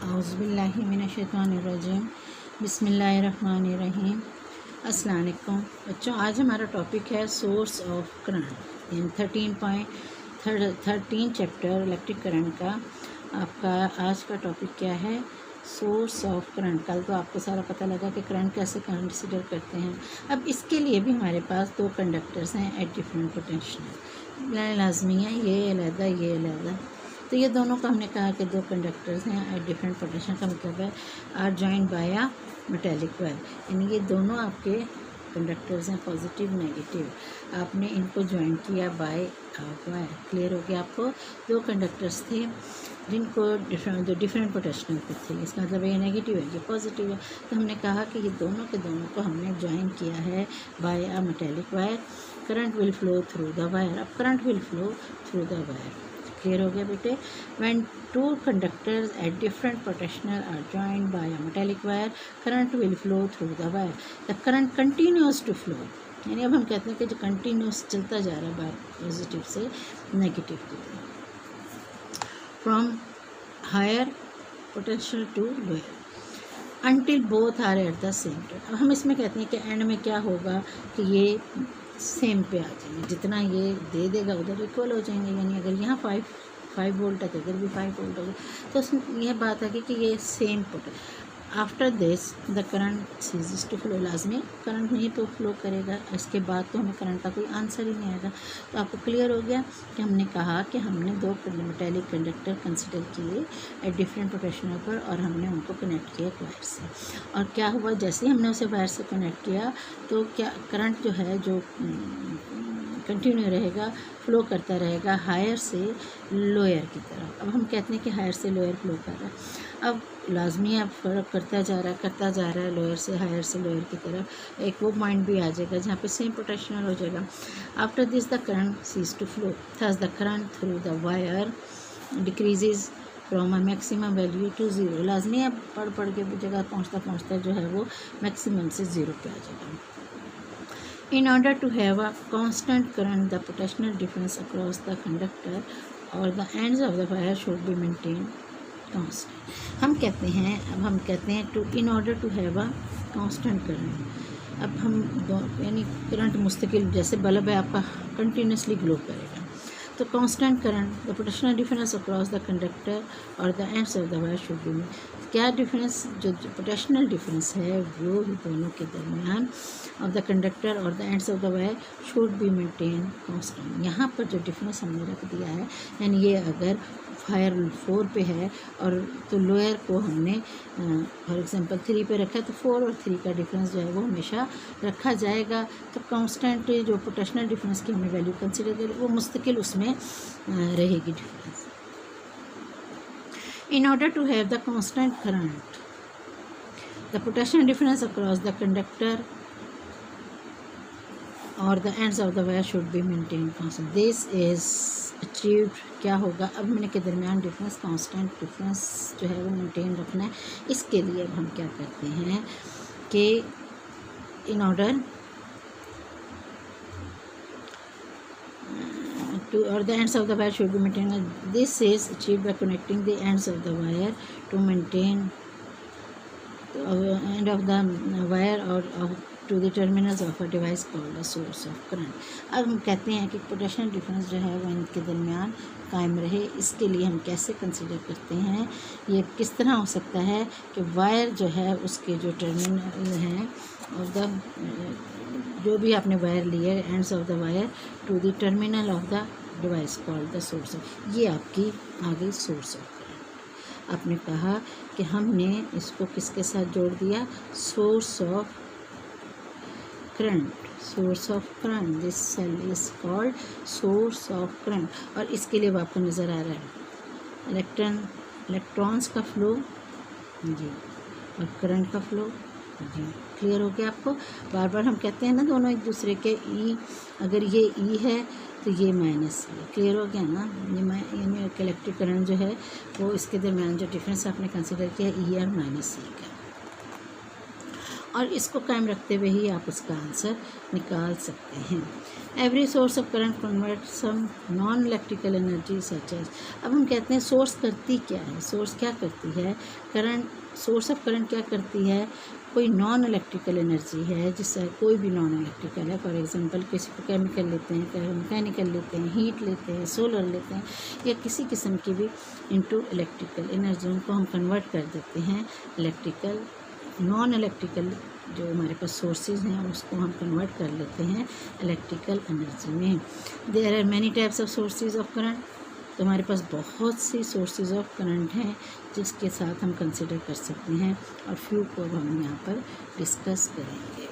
औज़ुबिल्लाहिमिनश्शैतानिर्रजीम बिस्मिल्लाहिर्रहमानिर्रहीम। अस्सलाम वालेकुम बच्चों, आज हमारा टॉपिक है source of current in 13 chapter electric current का। आपका आज का टॉपिक क्या है? Source of current. कल तो आपको सारा पता लगा कि करंट कैसे कंसिडर करते हैं। अब इसके लिए भी हमारे पास दो कंडक्टर्स हैं एट डिफरेंट पोटेंशियल, लाजमी है, ये अलहदा ये अलहदा। तो ये दोनों को हमने कहा कि दो कंडक्टर्स हैं एट डिफरेंट पोटेंशियल, का मतलब है are joined by a metallic wire, यानी ये दोनों आपके कंडक्टर्स हैं पॉजिटिव नेगेटिव। आपने इनको ज्वाइन किया बाय वायर। क्लियर हो गया आपको? दो कंडक्टर्स थे जिनको डिफरेंट पोटेंशियल पे थे, इसका मतलब ये नेगेटिव है ये पॉजिटिव है। तो हमने कहा कि ये दोनों के दोनों को हमने ज्वाइन किया है by a metallic wire. Current will flow through the wire. अब current will flow through the wire. Clear हो गया बेटे? When two conductors at different potential are joined by a metallic wire, current will flow through the wire. The current continues to flow, यानी अब हम कहते हैं कि जो कंटिन्यूस चलता जा रहा है बाय पॉजिटिव से नेगेटिव की तरफ, from higher potential to lower until both are at the same time. अब हम इसमें कहते हैं कि एंड में क्या होगा कि ये सेम पे आ जाएंगे, जितना ये दे देगा उधर इक्वल हो जाएंगे। यानी अगर यहाँ 5 वोल्ट है तो इधर भी 5 वोल्ट होगा। तो उसमें यह बात है कि ये same pot. After this the current ceases to flow, लाजमी करंट नहीं तो फ्लो करेगा। इसके बाद तो हमें करंट का कोई आंसर ही नहीं आएगा। तो आपको क्लियर हो गया कि हमने कहा कि हमने दो मेटेलिक कंडक्टर कंसिडर किए एट डिफरेंट पोटेंशियल पर, और हमने उनको कनेक्ट किया वायर से। और क्या हुआ, जैसे ही हमने उसे वायर से कनेक्ट किया तो क्या करंट जो है जो कंटिन्यू रहेगा, फ्लो करता रहेगा हायर से लोअर की तरफ। अब हम कहते हैं कि हायर से लोअर फ्लो कर रहा है। अब लाजमी अब फ़र्क करता जा रहा है लोअर से हायर से लोअर की तरफ। एक वो पॉइंट भी आ जाएगा जहाँ पे सेम पोटेंशियल हो जाएगा। After this the current cease to flow, thus the current through the wire decreases from a maximum value to zero. लाजमी अब पढ़ के जगह पहुँचता जो है वो मैक्सिमम से ज़ीरो पे आ जाएगा। In order to have a constant current, the potential difference across the conductor or the ends of the wire should be maintained constant. हम कहते हैं in order to have a constant current. अब हम यानी current मुस्तकिल, जैसे bulb है आपका कंटिन्यूसली ग्लो करेगा, तो constant current the potential difference across the conductor और the ends of the wire should be. क्या डिफरेंस, जो पोटेंशियल डिफरेंस है वो दोनों के दरमियान ऑफ द कंडक्टर और the ends of the wire should be maintain constant. यहाँ पर जो डिफरेंस हमने रख दिया है, यानी ये अगर वायर 4 पे है और तो लोअर को हमने फॉर एग्जांपल 3 पे रखा है, तो 4 और 3 का डिफरेंस जो है वो हमेशा रखा जाएगा। तो कांस्टेंट जो पोटेंशियल डिफरेंस की हमें वैल्यू कंसिडर करें वो मुस्तकिल उसमें रहेगी difference. In order to have the constant current, the potential difference across the conductor or the ends of the wire should be maintained constant. This is achieved, क्या होगा, अब मैंने के दरमियान डिफरेंस कांस्टेंट डिफरेंस जो है वो मेंटेन रखना है। इसके लिए अब हम क्या करते हैं कि in order or the ends of the wire should be maintained. This is achieved by connecting the ends of the wire to maintain end of the wire or to the terminals of a device called a source of current. अब हम कहते हैं कि potential difference जो है वो इनके दरमियान कायम रहे। इसके लिए हम कैसे कंसिडर करते हैं, ये किस तरह हो सकता है कि वायर जो है उसके जो टर्मिनल हैं और द जो भी आपने वायर लिए ends of the wire to the terminal of the device called the source of, ये आपकी आ गई सोर्स ऑफ करंट। आपने कहा कि हमने इसको किसके साथ जोड़ दिया, source of current. Source of current, this cell is called source of current. और इसके लिए आपको नज़र आ रहा है इलेक्ट्रॉन्स का फ्लो जी और करंट का फ्लो जी। क्लियर हो गया आपको? बार बार हम कहते हैं ना दोनों एक दूसरे के, ई अगर ये ई है तो ये माइनस है। क्लियर हो गया ना? ये यानी इलेक्ट्रिक करंट जो है वो इसके दरमियान जो डिफरेंस आपने कंसिडर किया ई और माइनस ई का। और इसको कायम रखते हुए ही आप उसका आंसर निकाल सकते हैं। Every source of current convert some non electrical energy such as. अब हम कहते हैं सोर्स करती क्या है, सोर्स क्या करती है, करंट, सोर्स ऑफ करंट क्या करती है, कोई नॉन इलेक्ट्रिकल एनर्जी है, जिससे कोई भी नॉन इलेक्ट्रिकल है, फॉर एग्जांपल किसी को केमिकल लेते हैं, मैकेनिकल लेते हैं, हीट लेते हैं, सोलर लेते हैं, या किसी किस्म की भी इनटू इलेक्ट्रिकल एनर्जी, उनको हम कन्वर्ट कर देते हैं इलेक्ट्रिकल, नॉन इलेक्ट्रिकल जो हमारे पास सोर्सेज हैं उसको हम कन्वर्ट कर लेते हैं इलेक्ट्रिकल एनर्जी में। There are many types of sources of current. तो हमारे पास बहुत सी सोर्सेज ऑफ करंट हैं जिसके साथ हम कंसिडर कर सकते हैं, और फ्यू को अब हम यहाँ पर डिस्कस करेंगे।